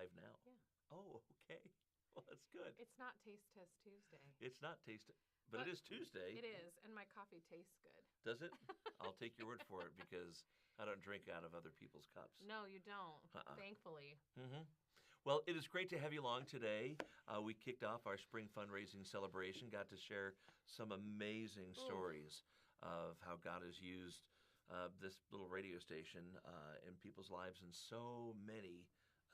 live now. Yeah. Oh, okay. Well, that's good. It's not Taste Test Tuesday. It's not but it is Tuesday. It is, and my coffee tastes good. Does it? I'll take your word for it because I don't drink out of other people's cups. No, you don't, thankfully. Mm-hmm. Well, it is great to have you along today. We kicked off our spring fundraising celebration, got to share some amazing stories of how God has used this little radio station in people's lives in so many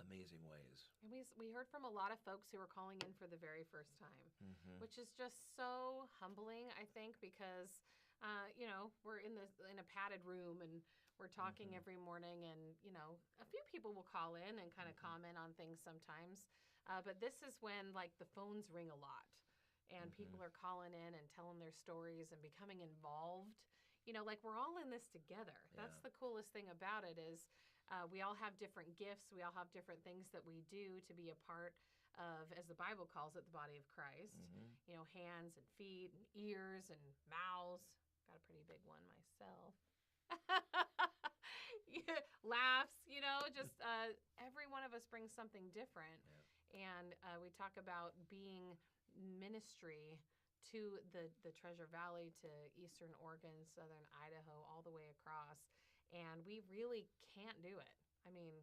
amazing ways. And we heard from a lot of folks who were calling in for the very first time, which is just so humbling, I think, because we're in a padded room and we're talking every morning, and a few people will call in and kind of comment on things sometimes, but this is when like the phones ring a lot, and people are calling in and telling their stories and becoming involved. Like we're all in this together. Yeah. That's the coolest thing about it is we all have different gifts. We all have different things that we do to be a part of, as the Bible calls it, the body of Christ. Hands and feet and ears and mouths. Got a pretty big one myself. Laughs, just every one of us brings something different. Yeah. And we talk about being ministry to the Treasure Valley, to Eastern Oregon, Southern Idaho, all the way across. And we really can't do it. I mean,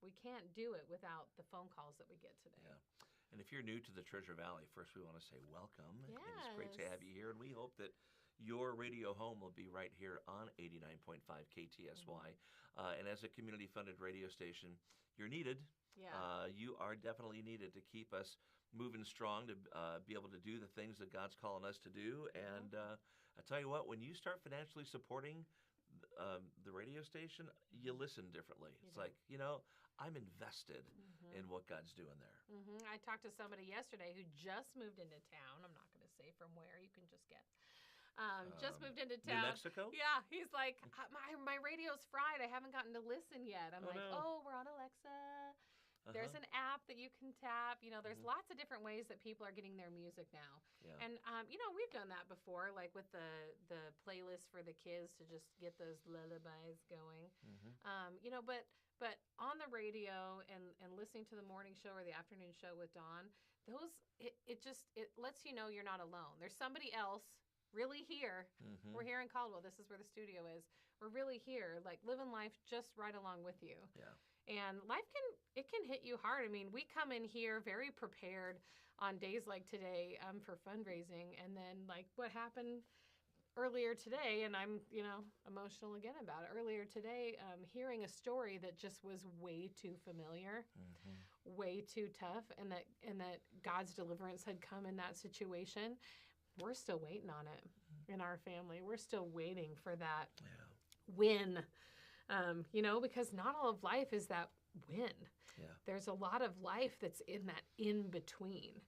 we can't do it without the phone calls that we get today. Yeah. And if you're new to the Treasure Valley, first we want to say welcome. Yes. And it's great to have you here. And we hope that your radio home will be right here on 89.5 KTSY. And as a community-funded radio station, you're needed. Yeah. You are definitely needed to keep us moving strong, to be able to do the things that God's calling us to do. And I tell you what, when you start financially supporting the radio station, you listen differently. It's like, I'm invested in what God's doing there. I talked to somebody yesterday who just moved into town. I'm not going to say from where. You can just guess. Just moved into town. New Mexico? Yeah. He's like, my radio's fried. I haven't gotten to listen yet. I'm we're on Alexa. There's an app that you can tap. There's lots of different ways that people are getting their music now. Yeah. And, we've done that before, like with the playlist for the kids to just get those lullabies going. But on the radio and listening to the morning show or the afternoon show with Dawn, it lets you know you're not alone. There's somebody else really here. We're here in Caldwell. This is where the studio is. We're really here, like living life just right along with you. Yeah. And life can hit you hard. I mean, we come in here very prepared on days like today for fundraising, and then like what happened earlier today, and I'm emotional again about it. Earlier today, hearing a story that just was way too familiar, way too tough, and that God's deliverance had come in that situation. We're still waiting on it in our family. We're still waiting for that win. Because not all of life is that win. Yeah. There's a lot of life that's in that in-between.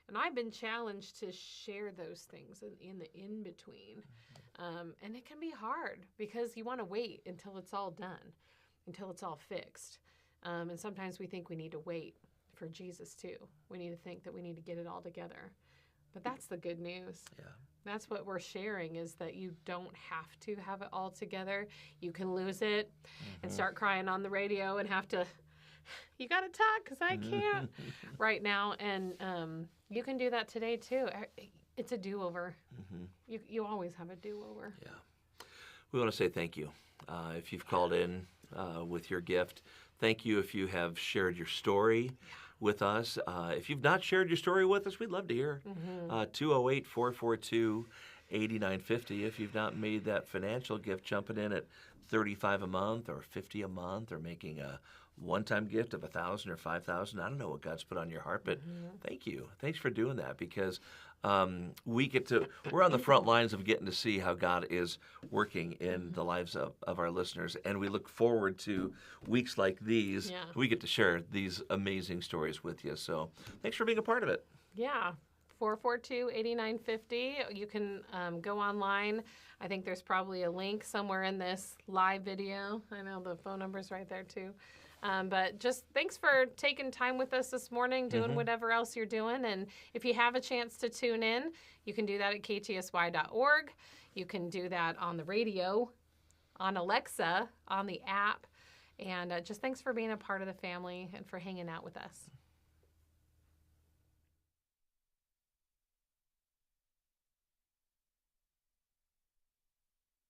And I've been challenged to share those things in the in-between. And it can be hard because you want to wait until it's all done, until it's all fixed. And sometimes we think we need to wait for Jesus too. We need to think that we need to get it all together. But that's the good news. Yeah. That's what we're sharing, is that you don't have to have it all together. You can lose it and start crying on the radio and have to, you got to talk because I can't right now. And you can do that today too. It's a do-over. You always have a do-over. Yeah. We want to say thank you. If you've called in with your gift, thank you if you have shared your story with us. If you've not shared your story with us, we'd love to hear. 208-442-8950. If you've not made that financial gift, jumping in at $35 a month or $50 a month, or making a one-time gift of $1,000 or $5,000. I don't know what God's put on your heart, but thank you. Thanks for doing that, because we're on the front lines of getting to see how God is working in the lives of our listeners. And we look forward to weeks like these. Yeah. We get to share these amazing stories with you. So thanks for being a part of it. Yeah. 442-8950. You can go online. I think there's probably a link somewhere in this live video. I know the phone number's right there too. But just thanks for taking time with us this morning, doing whatever else you're doing. And if you have a chance to tune in, you can do that at ktsy.org. You can do that on the radio, on Alexa, on the app. And just thanks for being a part of the family and for hanging out with us.